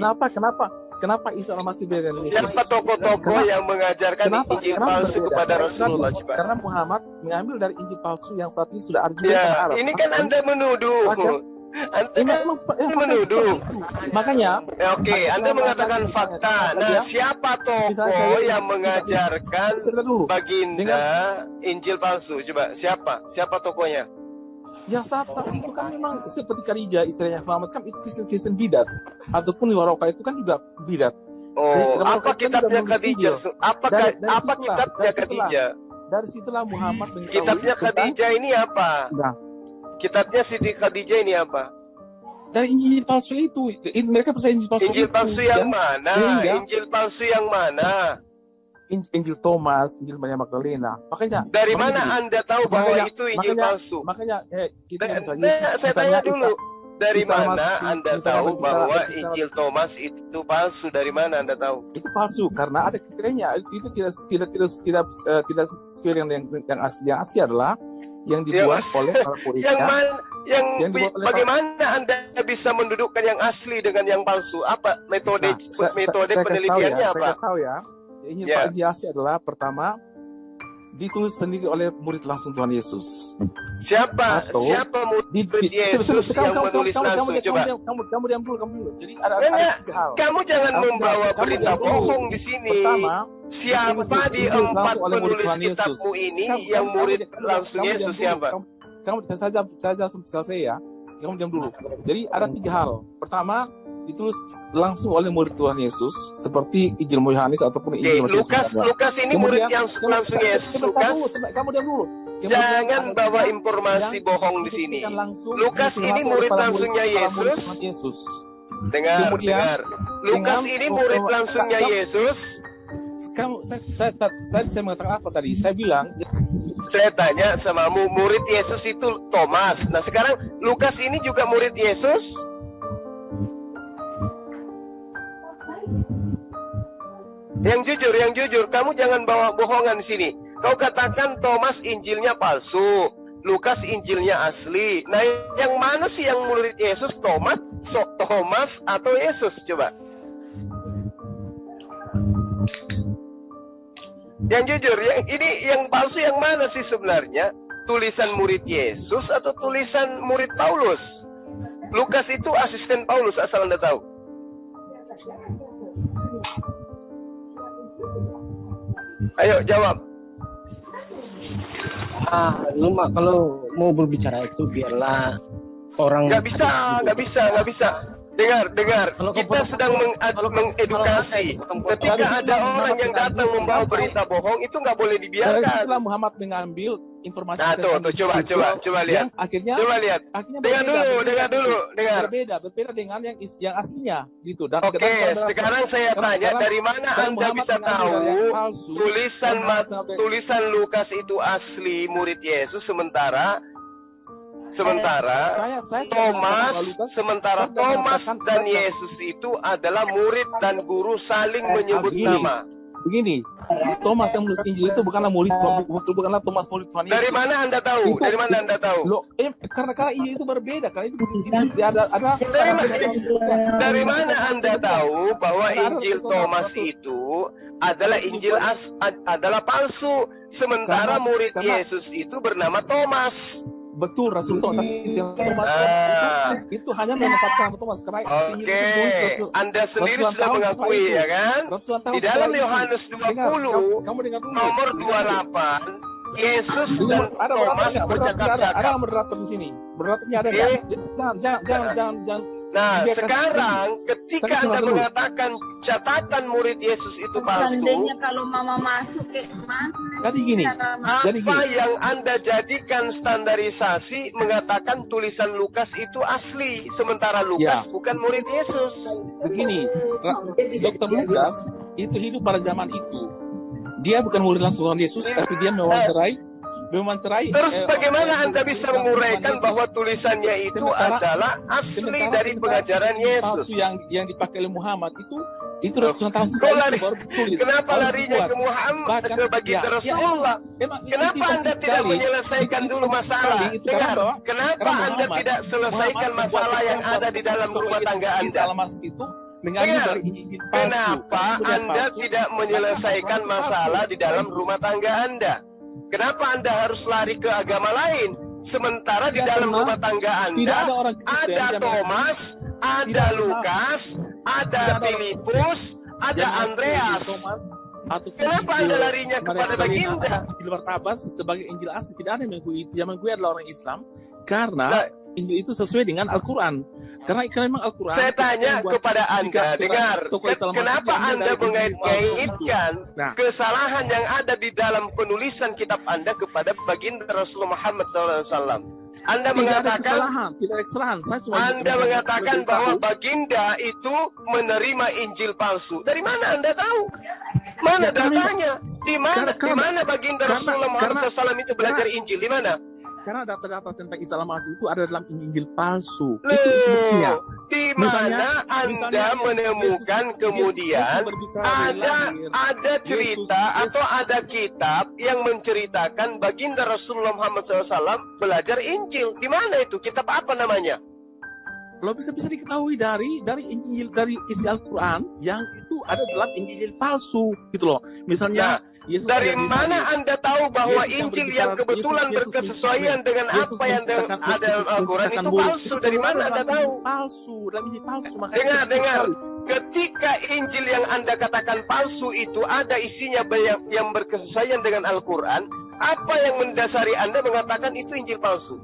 Kenapa Isa Al-Masih beda dengan Yesus? Siapa tokoh-tokoh yang mengajarkan Injil palsu kepada Rasulullah? Karena Muhammad mengambil dari Injil palsu yang saat ini sudah ada di tanah Arab. Ini kan Anda menuduh. Anda menuduh. Makanya. Oke, Anda mengatakan fakta. Nah, siapa tokoh yang mengajarkan baginda Injil palsu? Coba siapa tokohnya? Ya saat itu kan memang seperti Khadijah istrinya Muhammad kan itu Kristen bidat ataupun Waroka itu kan juga bidat. Oh, apa kitabnya Khadijah? Apa kitabnya Khadijah? Dari situlah Muhammad mengetahui. Kitabnya Khadijah ini apa? Nah, kitabnya Siti Khadijah ini apa? dari Injil palsu itu. Mereka percaya Injil palsu. Injil itu, palsu yang ya. mana? Sehingga, Injil palsu yang mana? Injil Thomas, Injil Maria Magdalena. Makanya Dari mana Anda tahu bahwa makanya- itu Injil palsu? Makanya kita Saya tanya dulu. Dari misalnya mana Mas- Anda misalnya tahu kita- bahwa kita- Injil Thomas itu palsu? Dari mana Anda tahu? itu palsu karena ada kriterianya. Itu tidak sesuai dengan yang asli. Yang asli adalah yang dibuat oleh para Yang Yang dibuat oleh bagaimana Anda bisa mendudukkan yang asli dengan yang palsu? Apa metode saya penelitiannya kasih apa? tahu ya. Ini Ya. Injil asli adalah pertama ditulis sendiri oleh murid langsung Tuhan Yesus. Siapa Atau murid Yesus yang menulis langsung? Coba. Kamu diam dulu. Jadi ada Enggak, tiga hal. kamu jangan Kamu membawa jangan- berita kamu jangan bohong di sini. Pertama, Siapa di ditulis empat langsung oleh murid penulis Tuhan Yesus. kitabmu ini yang murid langsung Yesus siapa? Kamu saja selesai ya. Kamu diam dulu. Jadi ada tiga hal. Pertama, ditulis langsung oleh murid Tuhan Yesus seperti Injil Yohanes ataupun Oke, Injil Matius. Lukas ini murid yang langsung Yesus. Lukas, Kamu diam dulu. jangan bawa informasi bohong di sini. Lukas ini murid langsungnya Yesus. Dengar. Lukas ini murid langsungnya Yesus. Saya mengatakan apa tadi? Saya bilang Saya tanya sama murid Yesus itu Thomas. Nah sekarang Lukas ini juga murid Yesus. Yang jujur, kamu jangan bawa bohongan di sini. Kau katakan Thomas Injilnya palsu, Lukas Injilnya asli. Nah, yang mana sih yang murid Yesus? Thomas atau Yesus? Coba. Yang jujur, yang palsu yang mana sih sebenarnya? Tulisan murid Yesus atau tulisan murid Paulus? Lukas itu asisten Paulus, asal Anda tahu. Ayo jawab. Cuma kalau mau berbicara itu biarlah orang. Nggak bisa. Dengar. Kalau Kita sedang mengedukasi. Ketika ada orang yang datang membawa berita bohong, itu nggak boleh dibiarkan. setelah Muhammad mengambil informasi. Nah, coba lihat. Akhirnya Dengar dulu. Berbeda dengan yang aslinya gitu. Oke, sekarang saya tanya, dari mana Anda bisa tahu tulisan Lukas itu asli murid Yesus sementara Thomas dan Yesus itu adalah murid dan guru saling menyebut nama. Begini, Thomas yang menulis Injil itu bukanlah Thomas murid Tuhan Yesus. Dari mana Anda tahu? Loh, karena Injil itu berbeda, karena itu ada. Dari mana Anda tahu bahwa Injil Thomas itu adalah adalah palsu, sementara murid Yesus itu bernama Thomas? Betul, Rasul Thomas, tapi Thomas itu hanya memanfaatkan Thomas karena Oke, Anda sendiri sudah mengakui ya kan? Di dalam Yohanes 20 nomor 28 Yesus dan Thomas bercakap-cakap. Ada moderator di sini. Moderatornya ada enggak? Jangan. Nah, sekarang ketika Anda mengatakan catatan murid Yesus itu palsu, seandainya kalau mama masuk ke mana? Jadi gini. Apa yang Anda jadikan standarisasi mengatakan tulisan Lukas itu asli, sementara Lukas bukan murid Yesus? Begini, Dr. Lukas itu hidup pada zaman itu. Dia bukan murid langsung Tuhan Yesus, tapi dia mewawancarai. Terus bagaimana Anda bisa menguraikan bahwa tulisannya itu adalah asli dari pengajaran Yesus? Yang dipakai oleh Muhammad itu ratusan tahun baru tulis. Kenapa larinya ke Muhammad, ke baginda Rasulullah? Kenapa Anda tidak menyelesaikan dulu masalah? Dengar, kenapa Anda tidak selesaikan masalah yang ada di dalam rumah tangga Anda? Dengar, kenapa Anda tidak menyelesaikan masalah di dalam rumah tangga Anda? Kenapa Anda harus lari ke agama lain? Sementara di dalam rumah tangga Anda ada Thomas, ada Lukas, ada Filipus, ada Andreas. Kenapa Anda larinya kepada baginda? Barnabas sebagai Injil asli, tidak ada yang mengakui itu. Yang mengakui adalah orang Islam karena Injil itu sesuai dengan Al-Quran. Karena memang Al-Quran. Saya tanya kepada Anda, dengar, kenapa Anda mengait-ngaitkan kesalahan yang ada di dalam penulisan kitab Anda kepada baginda Rasulullah Muhammad SAW? Anda mengatakan, tidak ada kesalahan. Anda mengatakan bahwa baginda itu menerima Injil palsu. Dari mana Anda tahu? Mana datanya? Di mana baginda Rasulullah Muhammad SAW itu belajar Injil? Di mana? Karena data-data tentang Isa al-Masih itu ada dalam Injil palsu. Loh, itu buktinya. di mana Anda menemukan kemudian ada cerita atau ada kitab yang menceritakan baginda Rasulullah Muhammad SAW belajar Injil? Di mana itu? Kitab apa namanya? Lo bisa diketahui dari Injil, dari isi Al-Quran yang itu ada dalam Injil palsu, gitu loh. Misalnya, Yesus dari mana Anda tahu bahwa Injil yang kebetulan berkesesuaian dengan apa yang ada dalam Al-Quran itu palsu? Dari mana Anda tahu? Palsu, dalam Injil palsu. Dengar. Ketika Injil yang Anda katakan palsu itu ada isinya yang berkesesuaian dengan Al-Quran, apa yang mendasari Anda mengatakan itu Injil palsu?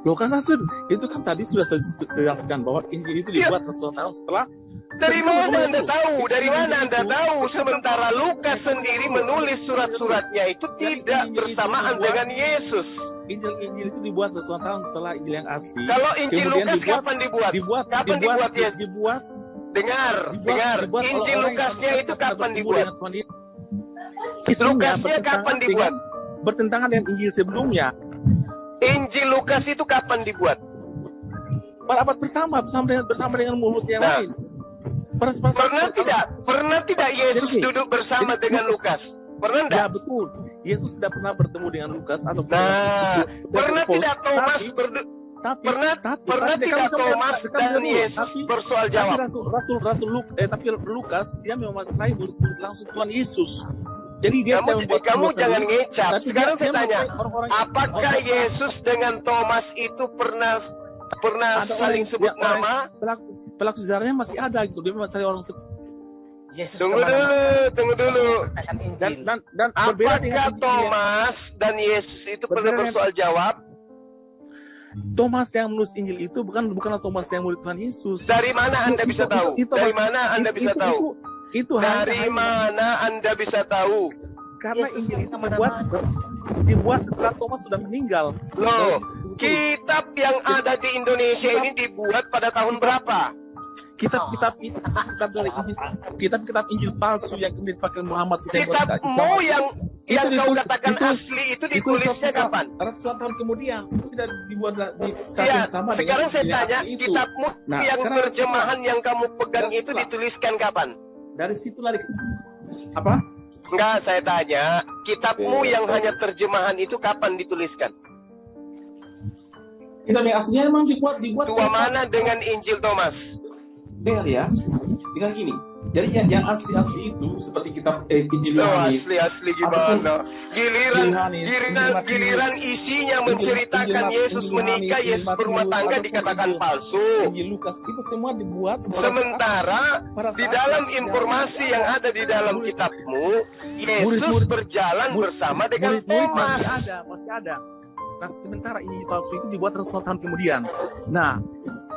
Loh kan Sasun, itu kan tadi sudah saya jelaskan bahwa Injil itu dibuat ratusan tahun setelah. Dari mana Anda tahu? Dari mana Anda tahu? Sementara Lukas sendiri menulis surat-suratnya itu tidak bersamaan dengan Yesus. Injil itu dibuat ratusan tahun setelah Injil yang asli. Kalau Injil Lukas kapan dibuat? Kapan dibuat Yesus? Dengar. Injil Lukasnya itu kapan dibuat? Lukasnya kapan dibuat? Bertentangan dengan Injil sebelumnya. Injil Lukas itu kapan dibuat? Pada abad pertama bersama dengan mulut yang lain. Pernah tidak Yesus duduk bersama dengan Lukas? Pernah tidak? Ya betul. Yesus tidak pernah bertemu dengan Lukas atau pernah tidak Thomas pernah tidak Thomas dan Yesus bersoal jawab? Tapi Lukas dia memakai murid-murid langsung Tuhan Yesus. Jadi dia kamu jangan ngecap. Sekarang saya tanya, apakah Yesus dengan Thomas itu pernah saling sebut nama? Pelaku sejarahnya masih ada gitu. Dia mencari orang Tunggu dulu. Dan apakah Thomas dan Yesus itu pernah bersoal jawab? Thomas yang menulis Injil itu bukanlah Thomas yang murid Tuhan Yesus. Dari mana Anda bisa tahu? Dari mana Anda bisa tahu? Dari mana Anda bisa tahu? Karena Injil itu dibuat setelah Thomas sudah meninggal. Loh, kitab yang ada di Indonesia ini dibuat pada tahun berapa? Kitab dari Injil, kitab Injil palsu yang kemudian dipakai Muhammad. Kitabmu yang kau katakan asli itu ditulisnya kapan? Ratusan tahun kemudian. Itu tidak dibuat di saat yang sama. Sekarang saya tanya, kitabmu yang terjemahan yang kamu pegang itu dituliskan kapan? Dari situlah apa? Enggak, saya tanya, kitabmu yang hanya terjemahan itu kapan dituliskan? Kitab yang aslinya memang dibuat. Tua mana dengan Injil Thomas? Dengar ya, dengan gini. Jadi yang asli itu seperti kitab Injil Yohanes. Asli gimana? Giliran isinya menceritakan Yesus menikah, Yesus berumah tangga dikatakan palsu. Injil Lukas itu semua dibuat. Sementara di dalam informasi yang ada di dalam kitabmu, Yesus berjalan bersama dengan Thomas. Masih ada. Nah, sementara Injil palsu itu dibuat ratusan tahun kemudian. Nah,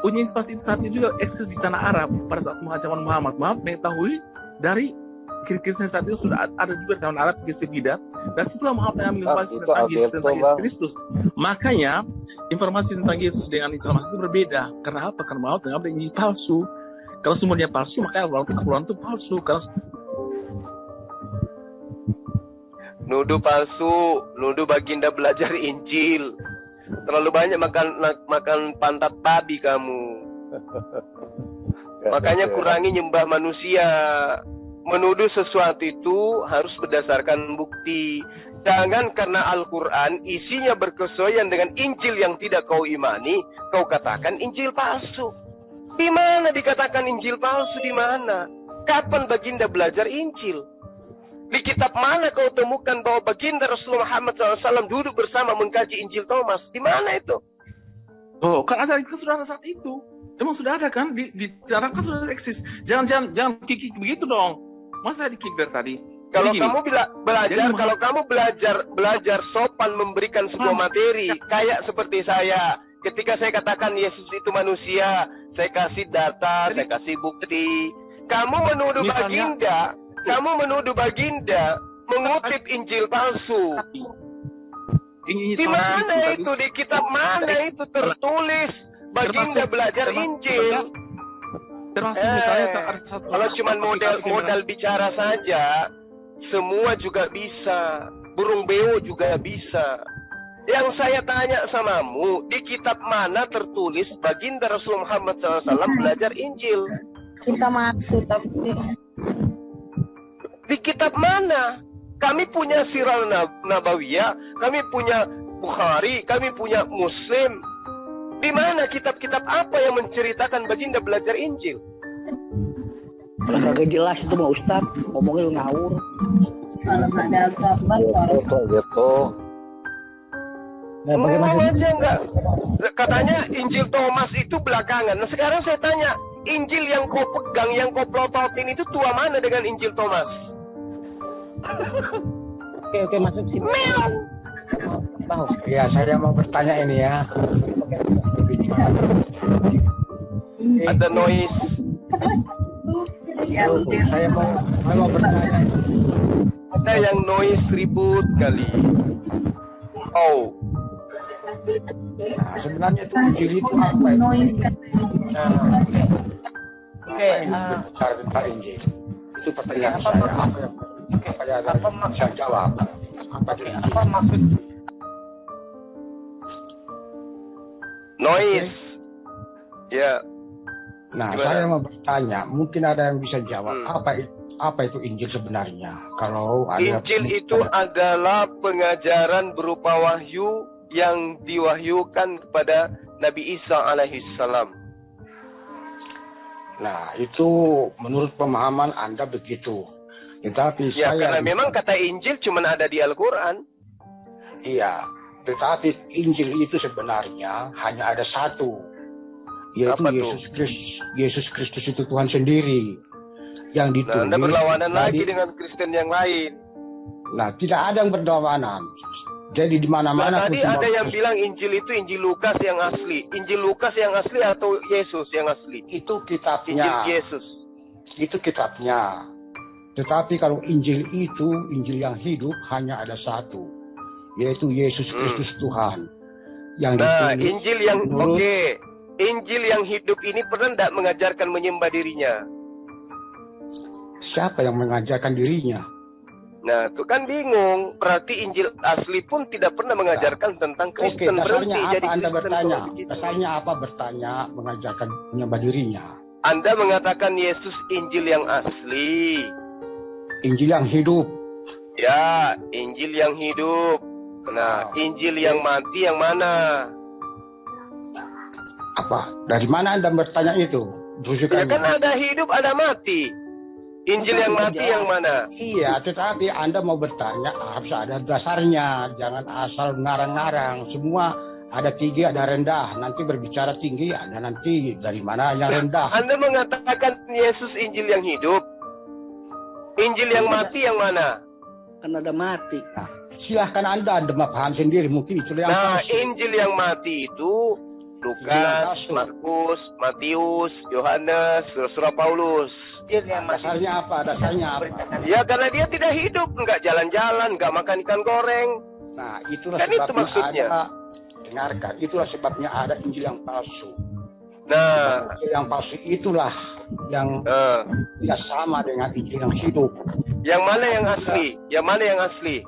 Injil palsu itu saat itu juga eksis di tanah Arab pada saat zaman Muhammad mengetahui dari Kristen saat itu sudah ada juga di tanah Arab Kristen bidat, dan setelah Muhammad mengambil informasi tentang Yesus Kristus. Makanya informasi tentang Yesus dengan Islam itu berbeda. Karena apa? Karena Muhammad mengambil Injil palsu. Kalau semuanya palsu, maka Al-Quran itu palsu. Nuduh palsu, nuduh baginda belajar Injil. Terlalu banyak makan pantat babi kamu. Makanya kurangi nyembah manusia. Menuduh sesuatu itu harus berdasarkan bukti. Jangan karena Al-Quran isinya berkesesuaian dengan Injil yang tidak kau imani, kau katakan Injil palsu. Di mana dikatakan Injil palsu? Di mana? Kapan baginda belajar Injil? Di kitab mana kau temukan bahwa baginda Rasulullah Muhammad SAW duduk bersama mengkaji Injil Thomas? Di mana itu? Oh, kan sudah ada saat itu. Emang sudah ada kan? Di Arab kan sudah eksis. Jangan kikik begitu dong. Masa dikik dari tadi? Kalau kamu belajar sopan memberikan sebuah materi, kayak seperti saya. Ketika saya katakan Yesus itu manusia, saya kasih data, saya kasih bukti. Kamu menuduh baginda mengutip Injil palsu. Di mana itu? Di kitab mana itu tertulis baginda belajar Injil? Termasuk misalnya Kalau cuma modal bicara saja, semua juga bisa. Burung beo juga bisa. Yang saya tanya samamu, di kitab mana tertulis baginda Rasul Muhammad SAW belajar Injil? Kita maksud tapi Di kitab mana? Kami punya Sirah Nabawiyah, kami punya Bukhari, kami punya Muslim. Di mana kitab-kitab apa yang menceritakan baginda belajar Injil? Kalau kagak jelas itu mah Ustaz, ngomongnya ngawur. kalau nggak ada gambar suara Gitu. Nah, Ngomong aja enggak. Katanya Injil Thomas itu belakangan. Nah sekarang saya tanya, Injil yang kau pegang, yang kau pelototin itu tua mana dengan Injil Thomas? Oke, masuk sini. Tahu. Ya, saya mau bertanya ini ya. Ada noise. Saya mau bertanya. Ada yang noise ribut kali. Oh. Nah, sebenarnya itu Injil itu apa itu? noise katanya. Oke, Berbicara tentang Injil. Itu pertanyaan saya. Apa yang bisa jawab? Apa itu Injil? apa maksud? Noise. Ya. Nah, Gimana? saya mau bertanya, mungkin ada yang bisa jawab apa itu Injil sebenarnya? Kalau ada Injil itu adalah pengajaran berupa wahyu yang diwahyukan kepada Nabi Isa alaihissalam. Nah, itu menurut pemahaman Anda begitu. Tetapi Ya, saya karena memang kata Injil cuma ada di Al-Quran. iya, tetapi Injil itu sebenarnya hanya ada satu, yaitu Apa tuh? Yesus Kristus itu Tuhan sendiri yang Nah, ditulis. Anda berlawanan lagi dari- dengan Kristen yang lain. Nah, tidak ada yang berlawanan. Jadi di mana-mana Tadi ada yang bilang Injil itu Injil Lukas yang asli. Injil Lukas yang asli atau Yesus yang asli? itu Injil kitabnya. Yesus. Itu kitabnya. Tetapi kalau Injil itu, Injil yang hidup hanya ada satu, yaitu Yesus Kristus Tuhan. Yang Nah, ditulis Injil yang menurut- oke. Injil yang hidup ini pernah tidak mengajarkan menyembah dirinya? Siapa yang mengajarkan dirinya? Nah, itu kan bingung. Berarti Injil asli pun tidak pernah mengajarkan tentang Oke, Kristen. dasarnya Berhenti jadi apa Anda Kristen bertanya? kalau begitu. Dasarnya apa bertanya mengajarkan menyembah dirinya? Anda mengatakan Yesus Injil yang asli. Injil yang hidup. Ya, Injil yang hidup. Nah, Injil yang mati yang mana? Apa? Dari mana Anda bertanya itu? Ya Rujukannya. kan ada hidup, ada mati. Injil yang mati yang mana? Iya, tetapi Anda mau bertanya harus ada dasarnya. Jangan asal ngarang-ngarang. Semua ada tinggi, ada rendah. Nanti berbicara tinggi, ada nanti dari mana yang rendah. Anda mengatakan Yesus Injil yang hidup. Injil yang mati yang mana? Kan ada mati. Nah, silahkan Anda paham sendiri. Mungkin itu yang Nah, palsu. Injil yang mati itu Lukas, Markus, Matius, Yohanes, surah Paulus. Dasarnya apa? Dasarnya apa? Ya karena dia tidak hidup, nggak jalan-jalan, nggak makan ikan goreng. Nah, itulah Kan itu sebabnya maksudnya. ada. Dengarkan, itulah sebabnya ada Injil yang palsu. Nah, Injil yang palsu itulah yang tidak sama dengan Injil yang hidup. yang mana yang asli? Yang mana yang asli?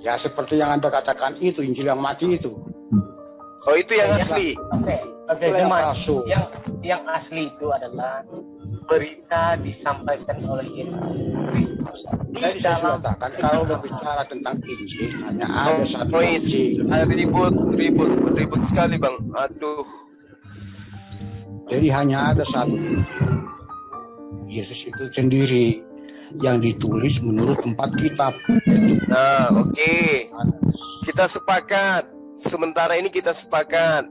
Ya seperti yang Anda katakan itu, Injil yang mati itu. Oh itu yang asli. Oke, Itulah yang jemaat. palsu. Yang asli itu adalah berita disampaikan oleh Yesus Kristus. Jadi saya sudah katakan kalau berbicara tentang Injil hanya ada satu Noise. Injil. Ribut sekali bang. Aduh. Jadi hanya ada satu Injil. Yesus itu sendiri yang ditulis menurut 4 kitab. Nah, oke. Kita sepakat. Sementara ini kita sepakat.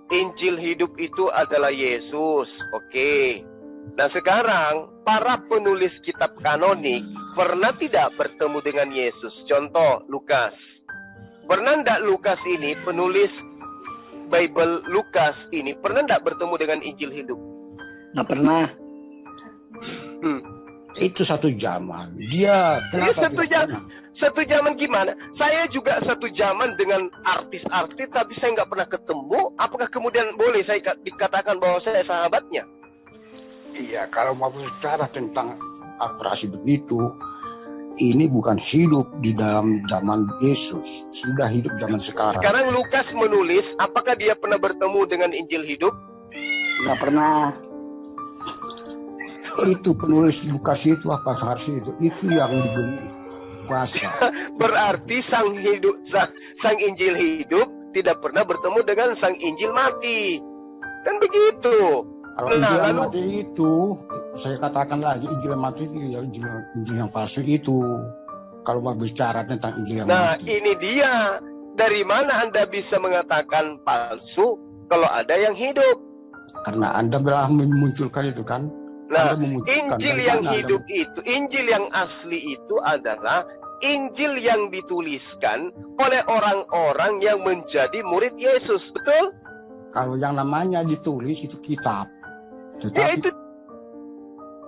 Injil hidup itu adalah Yesus. Oke. Nah sekarang para penulis kitab kanonik pernah tidak bertemu dengan Yesus? Contoh Lukas. Pernah tidak Lukas ini, penulis Bible Lukas ini, pernah tidak bertemu dengan Injil hidup? Nggak pernah. Itu satu zaman. Dia Iya, kenapa satu tidak jam. pernah? Satu zaman gimana? Saya juga satu zaman dengan artis-artis, tapi saya nggak pernah ketemu. Apakah kemudian boleh saya dikatakan bahwa saya sahabatnya? Iya, kalau mau bicara tentang operasi begitu, ini bukan hidup di dalam zaman Yesus, sudah hidup zaman sekarang. Sekarang Lukas menulis, apakah dia pernah bertemu dengan Injil hidup? Nggak pernah. Itu penulis Lukas itu apa saksi itu yang diberi kuasa. Berarti sang Injil hidup tidak pernah bertemu dengan sang Injil mati. Kan begitu. Kalau Injil yang mati itu, saya katakan lagi Injil yang mati itu ya Injil yang palsu itu. Kalau mau bicara tentang Injil yang Nah, mati. ini dia. Dari mana Anda bisa mengatakan palsu kalau ada yang hidup? Karena Anda telah memunculkan itu kan. Nah, Anda memunculkan Injil dari yang mana hidup itu, Injil yang asli itu adalah Injil yang dituliskan oleh orang-orang yang menjadi murid Yesus, betul? Kalau yang namanya ditulis itu kitab. Ya Tetapi itu